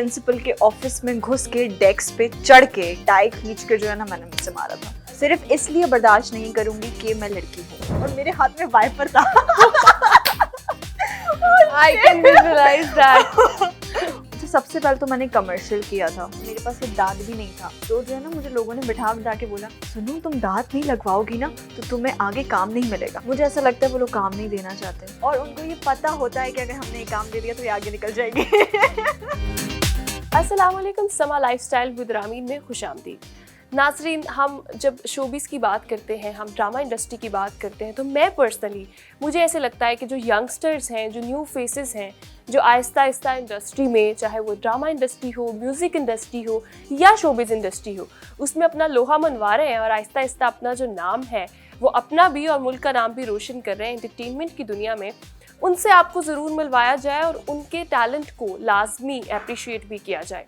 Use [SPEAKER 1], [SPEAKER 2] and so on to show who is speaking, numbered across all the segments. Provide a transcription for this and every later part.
[SPEAKER 1] Principal के office में घुस के डेस्क पे चढ़ के टाई खींच के जो है ना मैंने मुझसे मारा था। सिर्फ इसलिए बर्दाश्त नहीं करूंगी कि मैं लड़की हूँ और मेरे हाथ में वाइपर था।
[SPEAKER 2] I can visualize that.
[SPEAKER 1] तो सबसे पहले तो मैंने कमर्शियल किया था, मेरे पास एक दांत भी नहीं था, तो जो है ना मुझे लोगों ने बिठा के बोला सुनो तुम दांत नहीं लगवाओगी ना तो तुम्हें आगे काम नहीं मिलेगा। मुझे ऐसा लगता है वो लोग काम नहीं देना चाहते और उनको ये पता होता है कि अगर हमने ये काम दे दिया तो ये आगे निकल जाएगी।
[SPEAKER 2] अस्सलाम वालेकुम, समा लाइफस्टाइल विद रामीन में खुशामदीद। नाज़रीन, हम जब शोबिस की बात करते हैं, हम ड्रामा इंडस्ट्री की बात करते हैं, तो मैं पर्सनली मुझे ऐसे लगता है कि जो यंगस्टर्स हैं, जो न्यू फेसेस हैं, जो आहिस्ता आहिस्ता इंडस्ट्री में, चाहे वो ड्रामा इंडस्ट्री हो, म्यूज़िक इंडस्ट्री हो या शोबिस इंडस्ट्री हो, उसमें अपना लोहा मनवा रहे हैं और आहिस्ता आहिस्ता अपना जो नाम है वो अपना भी और मुल्क का नाम भी रोशन कर रहे हैं एंटरटेनमेंट की दुनिया में, उनसे आपको ज़रूर मिलवाया जाए और उनके टैलेंट को लाजमी अप्रिशिएट भी किया जाए।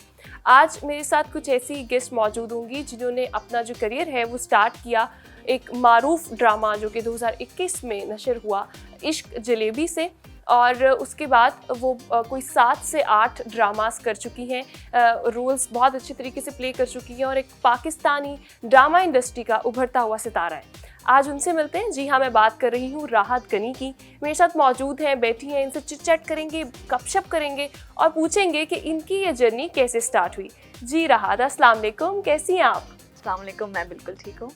[SPEAKER 2] आज मेरे साथ कुछ ऐसी गेस्ट मौजूद होंगी जिन्होंने अपना जो करियर है वो स्टार्ट किया एक मारूफ ड्रामा जो कि 2021 में नशर हुआ, इश्क जलेबी से, और उसके बाद वो कोई 7 से 8 ड्रामास कर चुकी हैं, रोल्स बहुत अच्छे तरीके से प्ले कर चुकी हैं और एक पाकिस्तानी ड्रामा इंडस्ट्री का उभरता हुआ सितारा है। आज उनसे मिलते हैं। जी हाँ, मैं बात कर रही हूँ राहत गनी की। मेरे साथ मौजूद हैं, बैठी हैं, इनसे चिट चैट करेंगे, गपशप करेंगे और पूछेंगे कि इनकी ये जर्नी कैसे स्टार्ट हुई। जी राहत, अस्सलाम वालेकुम, कैसी हैं आप?
[SPEAKER 1] अस्सलाम वालेकुम, मैं बिल्कुल ठीक हूँ।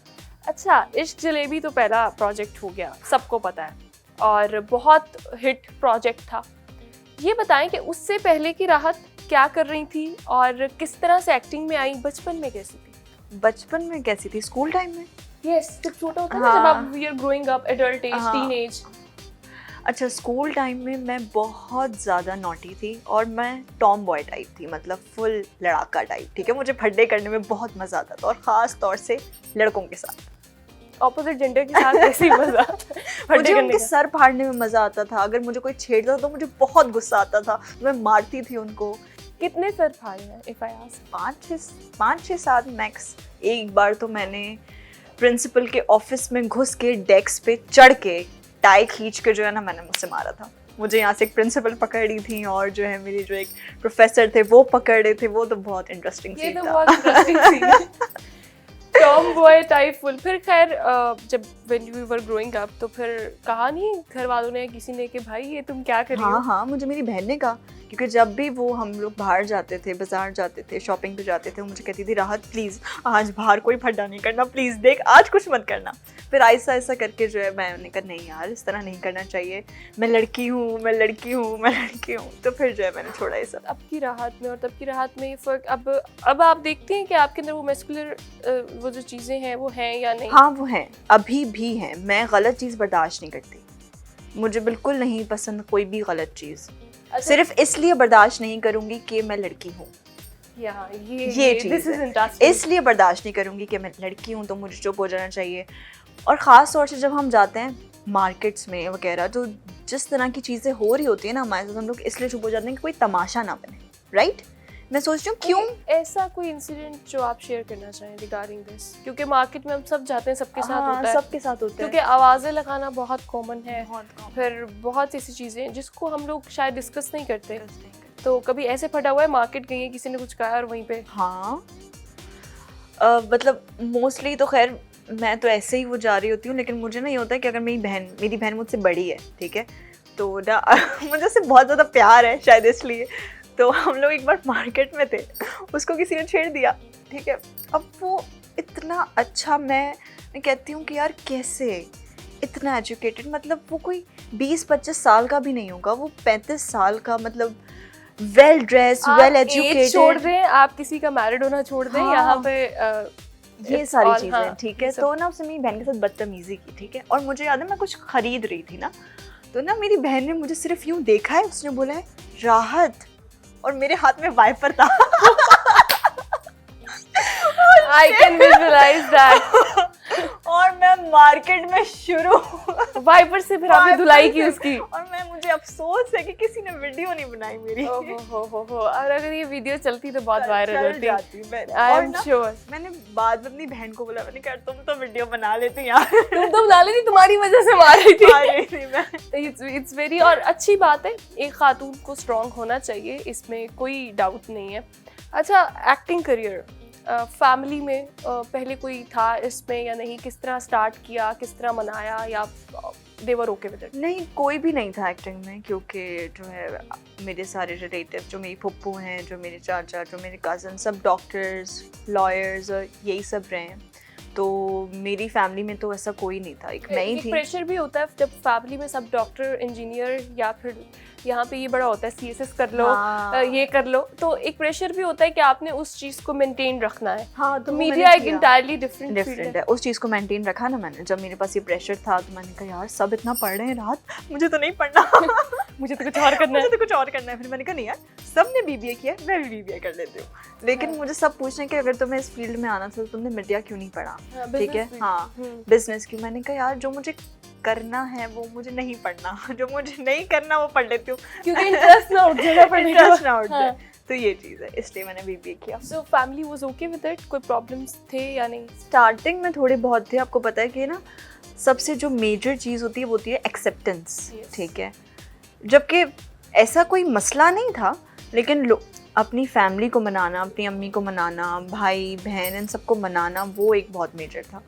[SPEAKER 2] अच्छा, इश्क जलेबी तो पहला प्रोजेक्ट हो गया, सबको पता है, और बहुत हिट प्रोजेक्ट था। ये बताएं कि उससे पहले की राहत क्या कर रही थी और किस तरह से एक्टिंग में आई? बचपन में कैसी थी?
[SPEAKER 1] बचपन में कैसी थी? स्कूल टाइम में?
[SPEAKER 2] यस, जब छोटा होता है ना, जब आप we are growing up, adult age, teenage.
[SPEAKER 1] अच्छा, स्कूल टाइम में मैं बहुत ज़्यादा नॉटी थी और मैं टॉम बॉय टाइप थी, मतलब फुल लड़ाका टाइप। ठीक है, मुझे फड्डे करने में बहुत मज़ा आता था और ख़ास तौर से लड़कों के साथ।
[SPEAKER 2] ऑपोजिट जेंडर के साथ कैसी मजा
[SPEAKER 1] मुझे उनके सर फाड़ने में मज़ा आता था। अगर मुझे कोई छेड़ता था तो मुझे बहुत गुस्सा आता था, मैं मारती थी उनको।
[SPEAKER 2] कितने सर फाड़े हैं इफ आई आस्क?
[SPEAKER 1] 5-6-7 मैक्स। एक बार तो मैंने प्रिंसिपल के ऑफिस में घुस के डेस्क पे चढ़ के टाई खींच के जो है ना मैंने मुझसे मारा था। मुझे यहाँ से एक प्रिंसिपल पकड़ रही थी और जो है मेरी जो एक प्रोफेसर थे वो पकड़ रहे थे। वो तो बहुत इंटरेस्टिंग सीन था।
[SPEAKER 2] ये तो बहुत interesting scene. Tomboy type full. फिर खैर जब when we were growing up तो फिर कहा नहीं घर वालों ने, किसी ने, कि भाई ये तुम क्या कर रही हो?
[SPEAKER 1] हाँ, मुझे मेरी बहन ने कहा, क्योंकि जब भी वो हम लोग बाहर जाते थे, बाजार जाते थे, शॉपिंग पे जाते थे, वो मुझे कहती थी राहत प्लीज़ आज बाहर कोई फड्डा नहीं करना, प्लीज़ देख आज कुछ मत करना। फिर ऐसा ऐसा करके जो है मैंने कहा नहीं यार, इस तरह नहीं करना चाहिए, मैं लड़की हूँ, मैं लड़की हूँ, मैं लड़की हूँ। तो फिर जो है मैंने छोड़ा ये सब।
[SPEAKER 2] अब की राहत में और तब की राहत में ये फ़र्क, अब आप देखते हैं कि आपके अंदर वो मैस्कुलर वो जो चीज़ें हैं वो हैं या नहीं?
[SPEAKER 1] हाँ, वो हैं, अभी भी हैं। मैं गलत चीज़ बर्दाश्त नहीं करती, मुझे बिल्कुल नहीं पसंद कोई भी गलत चीज़। सिर्फ इसलिए बर्दाश्त नहीं करूंगी कि मैं लड़की हूँ। ये चीज़ है, इसलिए बर्दाश्त नहीं करूंगी कि मैं लड़की हूँ तो मुझे चुप हो जाना चाहिए। और ख़ास तौर से जब हम जाते हैं मार्केट्स में वगैरह, तो जिस तरह की चीज़ें हो रही होती है ना हमारे साथ, हम लोग इसलिए चुप हो जाते हैं कि कोई तमाशा ना बने। राइट, मैं सोच रही हूँ क्यों
[SPEAKER 2] ऐसा कोई इंसिडेंट जो आप शेयर करना चाहें रिगार्डिंग दिस, क्योंकि मार्केट में हम सब जाते हैं, सबके साथ होता है,
[SPEAKER 1] सबके साथ होता है,
[SPEAKER 2] क्योंकि आवाज़ें लगाना बहुत कॉमन है, फिर बहुत ऐसी चीज़ें हैं जिसको हम लोग शायद डिस्कस नहीं करते। तो कभी ऐसे फटा हुआ है, मार्केट गई है, किसी ने कुछ कहा और वहीं पे?
[SPEAKER 1] हाँ, मतलब मोस्टली तो खैर मैं तो ऐसे ही वो जा रही होती हूँ, लेकिन मुझे ना ये होता है कि अगर मेरी बहन मुझसे बड़ी है, ठीक है, तो ना मुझे उससे बहुत ज़्यादा प्यार है शायद इसलिए। तो हम लोग एक बार मार्केट में थे, उसको किसी ने छेड़ दिया, ठीक है। अब वो इतना अच्छा, मैं कहती हूँ कि यार कैसे इतना एजुकेटेड, मतलब वो कोई 20-25 साल का भी नहीं होगा, वो 35 साल का, मतलब वेल ड्रेस, वेल एजुकेटेड।
[SPEAKER 2] छोड़ दें, आप किसी का मैरिड होना छोड़ दें, यहाँ पे
[SPEAKER 1] ये सारी चीज़ें, ठीक है। तो ना उसने मेरी बहन के साथ बदतमीजी की, ठीक है। और मुझे याद है मैं कुछ खरीद रही थी ना, तो ना मेरी बहन ने मुझे सिर्फ यूँ देखा है, उसने बोला है राहत, और मेरे हाथ में वाइपर था।
[SPEAKER 2] I can visualize that.
[SPEAKER 1] और मैं मैं मार्केट में शुरू
[SPEAKER 2] वाइपर से फिर आपने धुलाई की उसकी।
[SPEAKER 1] और मुझे अफसोस है कि किसी ने वीडियो नहीं बनाई मेरी।
[SPEAKER 2] हो और अगर ये वीडियो चलती तो बहुत वायरल होती।
[SPEAKER 1] I am sure. मैंने बाद में अपनी बहन को बोला, मैंने कहा तुम तो वीडियो बना लेती यार।
[SPEAKER 2] तुम तो बना लेती, तुम्हारी वजह से मार रही थी। इट्स वेरी, और अच्छी बात है, एक खातून को स्ट्रॉन्ग होना चाहिए, इसमें कोई डाउट नहीं है। अच्छा, एक्टिंग करियर फैमिली में पहले कोई था इसमें या नहीं? किस तरह स्टार्ट किया, किस तरह मनाया, या दे वर ओके विद इट?
[SPEAKER 1] नहीं, कोई भी नहीं था एक्टिंग में, क्योंकि जो है मेरे सारे रिलेटिव, जो मेरी फुप्पू हैं, जो मेरे चाचा, जो मेरे कज़न, सब डॉक्टर्स, लॉयर्स और यही सब रहे हैं। तो मेरी फैमिली में तो ऐसा कोई नहीं था, एक मैं ही थी।
[SPEAKER 2] प्रेशर भी होता है जब फैमिली में सब डॉक्टर, इंजीनियर, या फिर यहाँ पे ये बड़ा होता है CSS कर लो,
[SPEAKER 1] हाँ।
[SPEAKER 2] ये कर लो, तो एक प्रेशर भी होता है कि आपने उस चीज़ को मेंटेन रखना है।
[SPEAKER 1] हाँ, तो
[SPEAKER 2] मीडिया एक इंटायरली डिफरेंट
[SPEAKER 1] है। उस चीज़ को मेंटेन रखा ना मैंने। जब मेरे पास ये प्रेशर था तो मैंने कहा यार सब इतना पढ़ रहे हैं रात, मुझे तो नहीं पढ़ना।
[SPEAKER 2] मुझे तो कुछ और करना है।
[SPEAKER 1] मुझे तो कुछ और करना है। फिर मैंने कहा नहीं यार, सबने BBA किया है, मैं भी BBA कर लेती हूँ। लेकिन मुझे सब पूछने कि अगर तुम्हें इस फील्ड में आना था तो तुमने मीडिया क्यों नहीं पढ़ा? ठीक है, हाँ, बिजनेस क्यों? मैंने कहा यार जो मुझे करना है वो मुझे नहीं पढ़ना, जो मुझे नहीं करना वो पढ़ लेती हूँ,
[SPEAKER 2] क्योंकि इंटरेस्ट ना उठ जाए,
[SPEAKER 1] इंटरेस्ट ना उठ जाए। तो ये चीज़ है, इसलिए मैंने BBA किया।
[SPEAKER 2] So family was okay with it? कोई प्रॉब्लम्स थे या नहीं?
[SPEAKER 1] स्टार्टिंग में थोड़े बहुत थे। आपको पता है कि ना, सबसे जो मेजर चीज़ होती है वो होती है एक्सेप्टेंस। ठीक है, जबकि ऐसा कोई मसला नहीं था, लेकिन अपनी फैमिली को मनाना, अपनी अम्मी को मनाना, भाई बहन, इन सबको मनाना, वो एक बहुत मेजर था।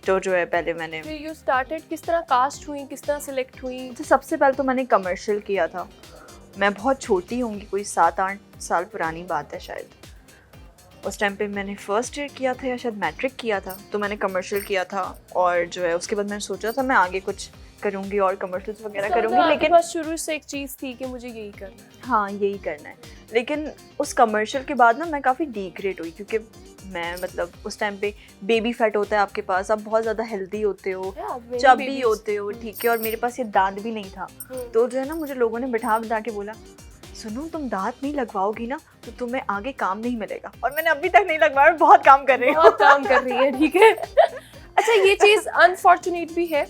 [SPEAKER 1] जो है पहले मैंने
[SPEAKER 2] यू स्टार्टेड, किस तरह कास्ट हुई, किस तरह सिलेक्ट हुई?
[SPEAKER 1] तो सबसे पहले तो मैंने कमर्शियल किया था। मैं बहुत छोटी होंगी, कोई 7-8 साल पुरानी बात है शायद। उस टाइम पे मैंने फर्स्ट ईयर किया था या शायद मैट्रिक किया था, तो मैंने कमर्शियल किया था। और जो है उसके बाद मैंने सोचा था मैं आगे कुछ करूँगी और कमर्शियल वगैरह करूँगी, लेकिन
[SPEAKER 2] बस शुरू से एक चीज़ थी कि मुझे यही करना है।
[SPEAKER 1] हाँ, यही करना है। लेकिन उस कमर्शियल के बाद ना मैं काफ़ी डिग्रेड हुई, क्योंकि मैं मतलब उस टाइम पे बेबी फैट होता है आपके पास, आप बहुत ज़्यादा हेल्दी होते हो, चबी होते हो, ठीक है, और मेरे पास ये दांत भी नहीं था। तो जो है ना, मुझे लोगों ने बिठा के बोला, सुनो तुम दांत नहीं लगवाओगी ना तो तुम्हें आगे काम नहीं मिलेगा। और मैंने अभी तक नहीं लगवाया, बहुत काम कर रही हूँ।
[SPEAKER 2] बहुत काम कर रही है, ठीक है। अच्छा, ये चीज़ अनफॉर्चुनेट भी है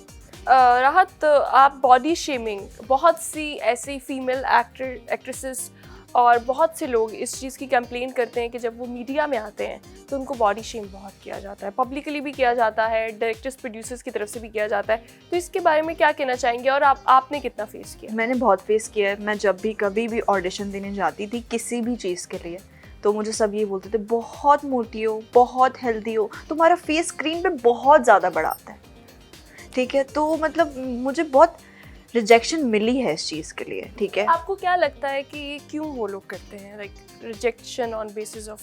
[SPEAKER 2] राहत, आप बॉडी शेमिंग, बहुत सी ऐसी फीमेल एक्ट्रेसेस और बहुत से लोग इस चीज़ की कंप्लेन करते हैं कि जब वो मीडिया में आते हैं तो उनको बॉडी शेम बहुत किया जाता है, पब्लिकली भी किया जाता है, डायरेक्टर्स प्रोड्यूसर्स की तरफ से भी किया जाता है। तो इसके बारे में क्या कहना चाहेंगे, और आपने कितना फेस किया?
[SPEAKER 1] मैंने बहुत फेस किया है। मैं जब भी कभी भी ऑडिशन देने जाती थी किसी भी चीज़ के लिए, तो मुझे सब ये बोलते थे बहुत मोटी हो, बहुत हेल्दी हो, तुम्हारा फेस स्क्रीन पे बहुत ज़्यादा बड़ा आता है। ठीक है, तो मतलब मुझे बहुत रिजेक्शन मिली है इस चीज़ के लिए। ठीक है,
[SPEAKER 2] आपको क्या लगता है कि ये क्यों वो लोग करते हैं, like rejection on basis of?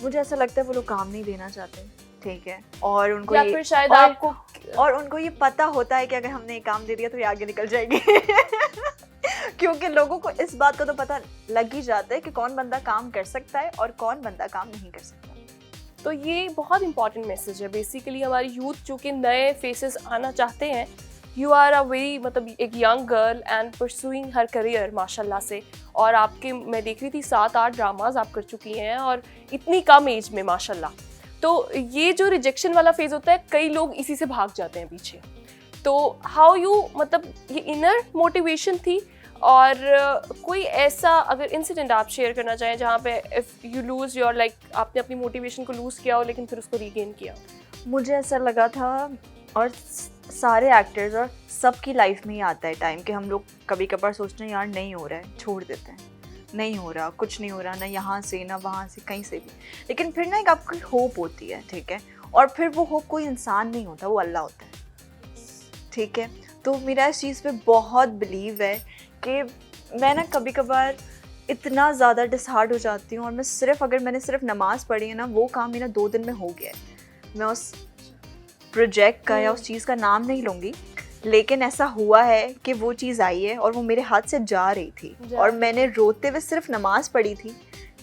[SPEAKER 1] मुझे ऐसा लगता है वो लोग काम नहीं देना चाहते। ठीक है, और उनको
[SPEAKER 2] या फिर शायद आपको,
[SPEAKER 1] और उनको ये पता होता है कि अगर हमने ये काम दे दिया तो ये आगे निकल जाएगी। क्योंकि लोगों को इस बात का तो पता लग ही जाता है कि कौन बंदा काम कर सकता है और कौन बंदा काम नहीं कर सकता।
[SPEAKER 2] तो ये बहुत इंपॉर्टेंट मैसेज है बेसिकली हमारी यूथ जो कि नए फेसेस आना चाहते हैं। यू आर अ वेरी, मतलब एक young girl and pursuing her career माशाल्लाह से, और आपके, मैं देख रही थी 7-8 ड्रामाज आप कर चुकी हैं और इतनी कम एज में माशाल्लाह। तो ये जो रिजेक्शन वाला फेज होता है, कई लोग इसी से भाग जाते हैं पीछे। तो हाउ यू, मतलब ये इनर मोटिवेशन थी, और कोई ऐसा अगर इंसिडेंट आप शेयर करना चाहें जहाँ पे if you lose your, like आपने अपनी मोटिवेशन को लूज़ किया हो लेकिन फिर उसको रीगेन किया? मुझे ऐसा लगा था, और सारे एक्टर्स और सबकी लाइफ में ही आता है टाइम कि हम लोग कभी कभार सोचते हैं यार नहीं हो रहा है, छोड़ देते हैं, नहीं हो रहा, कुछ नहीं हो रहा, ना यहाँ से ना वहाँ से, कहीं से भी। लेकिन फिर ना एक आपकी होप होती है, ठीक है, और फिर वो होप कोई इंसान नहीं होता, वो अल्लाह होता है। ठीक है, तो मेरा इस चीज़ पे बहुत बिलीव है कि मैं ना कभी कभार इतना ज़्यादा डिसहार्ड हो जाती हूँ, और मैं सिर्फ, अगर मैंने सिर्फ नमाज़ पढ़ी है ना, वो काम मेरा 2 दिन में हो गया है। मैं उस प्रोजेक्ट का या उस चीज़ का नाम नहीं लूँगी, लेकिन ऐसा हुआ है कि वो चीज़ आई है और वो मेरे हाथ से जा रही थी, और मैंने रोते हुए सिर्फ नमाज़ पढ़ी थी।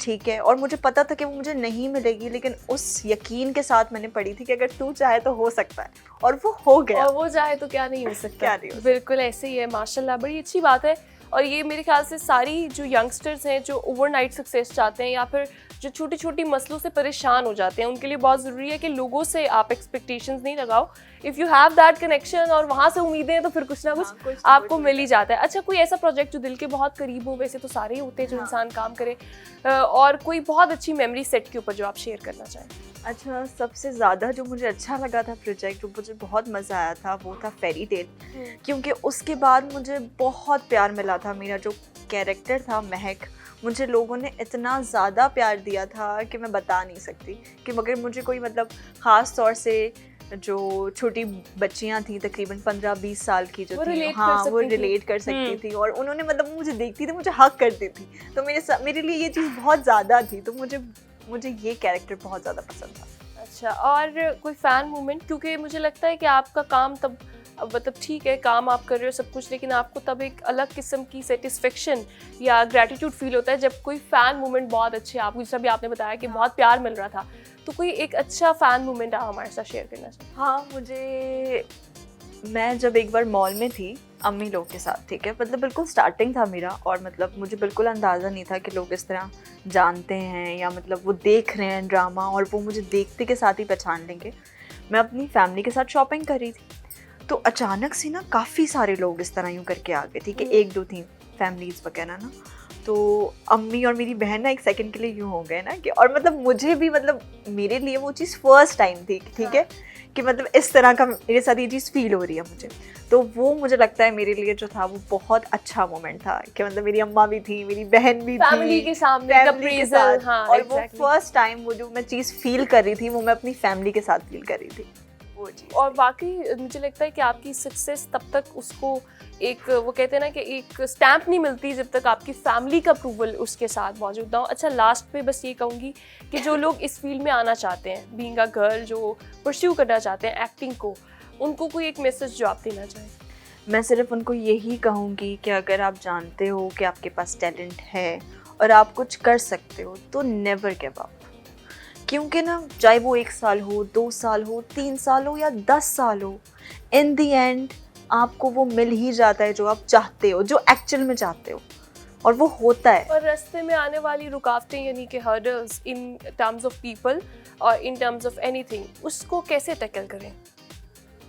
[SPEAKER 2] ठीक है, और मुझे पता था कि वो मुझे नहीं मिलेगी, लेकिन उस यकीन के साथ मैंने पढ़ी थी कि अगर तू चाहे तो हो सकता है, और वो हो गया। और वो चाहे तो क्या नहीं हो सकता,
[SPEAKER 1] क्या नहीं हो सकता।
[SPEAKER 2] बिल्कुल ऐसे ही है माशाल्लाह, बड़ी अच्छी बात है। और ये मेरे ख्याल से सारी जो यंगस्टर्स हैं जो ओवरनाइट सक्सेस चाहते हैं, या फिर जो छोटी छोटी मसलों से परेशान हो जाते हैं, उनके लिए बहुत ज़रूरी है कि लोगों से आप एक्सपेक्टेशंस नहीं लगाओ। If you have that connection और वहाँ से उम्मीदें हैं तो फिर कुछ ना कुछ आपको मिल ही जाता है। अच्छा, कोई ऐसा प्रोजेक्ट जो दिल के बहुत करीब हो, वैसे तो सारे ही होते हैं जो इंसान काम करे, और कोई बहुत अच्छी मेमोरी सेट के ऊपर जो आप शेयर करना चाहें?
[SPEAKER 1] अच्छा, सबसे ज़्यादा जो मुझे अच्छा लगा था प्रोजेक्ट, जो मुझे बहुत मज़ा आया था, वो था फेरी टेल। क्योंकि उसके बाद मुझे बहुत प्यार मिला था। मेरा जो कैरेक्टर था महक, मुझे लोगों ने इतना ज़्यादा प्यार दिया था कि मैं बता नहीं सकती। कि मगर मुझे कोई मतलब ख़ास तौर से जो छोटी बच्चियां थी तकरीबन 15-20 साल की जो थी, हाँ वो रिलेट कर सकती थी, और उन्होंने मतलब मुझे देखती थी, मुझे हक करती थी, तो मेरे लिए ये चीज़ बहुत ज़्यादा थी। तो मुझे ये कैरेक्टर बहुत ज़्यादा पसंद था।
[SPEAKER 2] अच्छा, और कोई फ़ैन मोमेंट? क्योंकि मुझे लगता है कि आपका काम तब मतलब ठीक है, काम आप कर रहे हो सब कुछ, लेकिन आपको तब एक अलग किस्म की सेटिस्फेक्शन या ग्रैटिट्यूड फील होता है जब कोई फ़ैन मोमेंट बहुत अच्छे आपको, जैसा भी आपने बताया कि बहुत प्यार मिल रहा था, तो कोई एक अच्छा फ़ैन मोमेंट आप हमारे साथ शेयर करना चाहिए?
[SPEAKER 1] हाँ, मैं जब एक बार मॉल में थी अम्मी लोग के साथ, ठीक है, मतलब बिल्कुल स्टार्टिंग था मेरा, और मतलब मुझे बिल्कुल अंदाज़ा नहीं था कि लोग इस तरह जानते हैं या मतलब वो देख रहे हैं ड्रामा और वो मुझे देखते के साथ ही पहचान लेंगे। मैं अपनी फैमिली के साथ शॉपिंग कर रही थी, तो अचानक से ना काफ़ी सारे लोग इस तरह यूँ करके आ गए, ठीक है, 1-2 थी फैमिलीज़ वगैरह ना, तो अम्मी और मेरी बहन ना एक सेकंड के लिए यूँ हो गए ना कि, और मतलब मुझे भी मतलब मेरे लिए वो चीज़ फर्स्ट टाइम थी, ठीक है, कि मतलब इस तरह का मेरे साथ ये चीज़ फील हो रही है मुझे। तो वो मुझे लगता है मेरे लिए जो था वो बहुत अच्छा मोमेंट था कि मतलब मेरी अम्मा भी थी, मेरी बहन भी थी,
[SPEAKER 2] फैमिली के सामने
[SPEAKER 1] फैमिली के साथ,
[SPEAKER 2] हाँ,
[SPEAKER 1] और वो फर्स्ट टाइम वो जो मैं चीज़ फील कर रही थी वो मैं अपनी फैमिली के साथ फील कर रही थी वो चीज़।
[SPEAKER 2] और वाकई मुझे लगता है कि आपकी सक्सेस तब तक उसको एक, वो कहते हैं ना कि एक स्टैम्प नहीं मिलती जब तक आपकी फैमिली का अप्रूवल उसके साथ मौजूद ना हो। अच्छा, लास्ट पे बस ये कहूँगी कि जो लोग इस फील्ड में आना चाहते हैं, बीइंग अ गर्ल, जो परस्यू करना चाहते हैं एक्टिंग को, उनको कोई एक मैसेज जो आप देना चाहें?
[SPEAKER 1] मैं सिर्फ उनको यही कहूँगी कि अगर आप जानते हो कि आपके पास टैलेंट है और आप कुछ कर सकते हो तो नेवर गिव अप। क्योंकि ना चाहे वो 1 साल हो, 2 साल हो, 3 साल हो या 10 साल हो, इन दी एंड आपको वो मिल ही जाता है जो आप चाहते हो, जो एक्चुअल में चाहते हो, और वो होता है।
[SPEAKER 2] और रास्ते में आने वाली रुकावटें यानी कि hurdles in terms of people और इन टर्म्स ऑफ एनीथिंग, उसको कैसे टैकल करें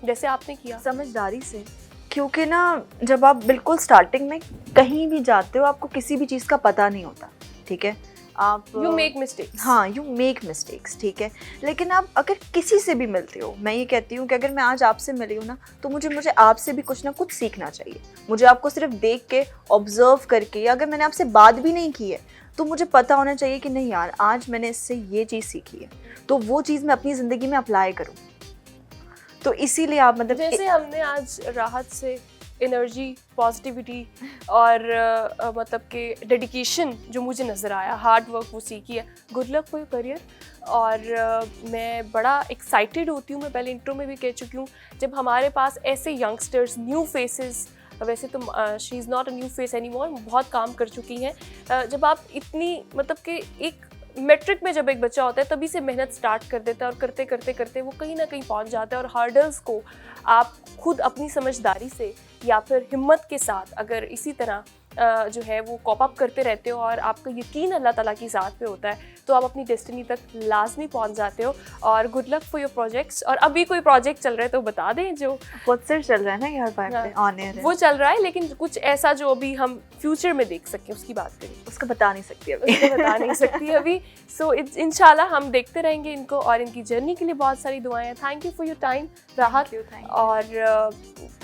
[SPEAKER 2] जैसे आपने किया?
[SPEAKER 1] समझदारी से। क्योंकि ना जब आप बिल्कुल स्टार्टिंग में कहीं भी जाते हो आपको किसी भी चीज़ का पता नहीं होता, ठीक है, आप
[SPEAKER 2] यू मेक मिस्टेक्स,
[SPEAKER 1] हाँ यू मेक मिस्टेक्स, ठीक है, लेकिन आप अगर किसी से भी मिलते हो, मैं ये कहती हूँ कि अगर मैं आज आपसे मिली हूँ ना तो मुझे आपसे भी कुछ ना कुछ सीखना चाहिए। मुझे आपको सिर्फ देख के, ऑब्जर्व करके, या अगर मैंने आपसे बात भी नहीं की है तो मुझे पता होना चाहिए कि नहीं यार, आज मैंने इससे ये चीज़ सीखी है तो वो चीज़ मैं अपनी ज़िंदगी में अप्लाई करूँ। तो इसीलिए आप मतलब
[SPEAKER 2] जैसे हमने आज राहत से एनर्जी, पॉजिटिविटी और मतलब कि डेडिकेशन जो मुझे नज़र आया, हार्ड वर्क वो सीखी है। Good luck for your career. और मैं बड़ा एक्साइटेड होती हूँ, मैं पहले इंट्रो में भी कह चुकी हूँ, जब हमारे पास ऐसे यंगस्टर्स, न्यू फेसेस, वैसे तो she is not a new face any more, बहुत काम कर चुकी हैं, जब आप इतनी मतलब कि एक मैट्रिक में जब एक बच्चा होता है तभी से मेहनत स्टार्ट कर देता है और करते करते करते वो कहीं ना कहीं पहुंच जाता है, और हार्डल्स को आप खुद अपनी समझदारी से या फिर हिम्मत के साथ अगर इसी तरह जो है वो कॉप अप करते रहते हो और आपका यकीन अल्लाह ताला की ज़ात पे होता है तो आप अपनी डेस्टिनी तक लाजमी पहुंच जाते हो। और good luck for your projects. और अभी कोई प्रोजेक्ट चल रहा है तो बता दें, जो
[SPEAKER 1] बहुत सिर चल रहा है ना यार, पे ऑन एयर है
[SPEAKER 2] वो चल रहा है, लेकिन कुछ ऐसा जो अभी हम फ्यूचर में देख सकें उसकी बात करें।
[SPEAKER 1] उसको बता नहीं सकती अभी,
[SPEAKER 2] उसको बता नहीं सकती अभी। सो इंशाल्लाह हम देखते रहेंगे इनको, और इनकी जर्नी के लिए बहुत सारी दुआएं हैं। Thank you for your time राहत, और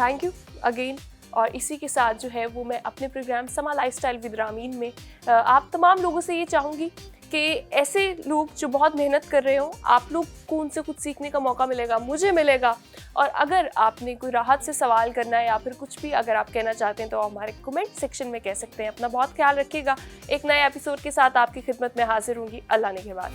[SPEAKER 2] थैंक यू अगेन। और इसी के साथ जो है वो मैं अपने प्रोग्राम समा लाइफस्टाइल विद रामीन में आप तमाम लोगों से ये चाहूँगी कि ऐसे लोग जो बहुत मेहनत कर रहे हो, आप लोग को उनसे कुछ सीखने का मौका मिलेगा, मुझे मिलेगा। और अगर आपने कोई राहत से सवाल करना है या फिर कुछ भी अगर आप कहना चाहते हैं तो हमारे कमेंट सेक्शन में कह सकते हैं। अपना बहुत ख्याल रखिएगा। एक नए एपिसोड के साथ आपकी खिदमत में हाजिर होंगी अल्लाह ने के बाद।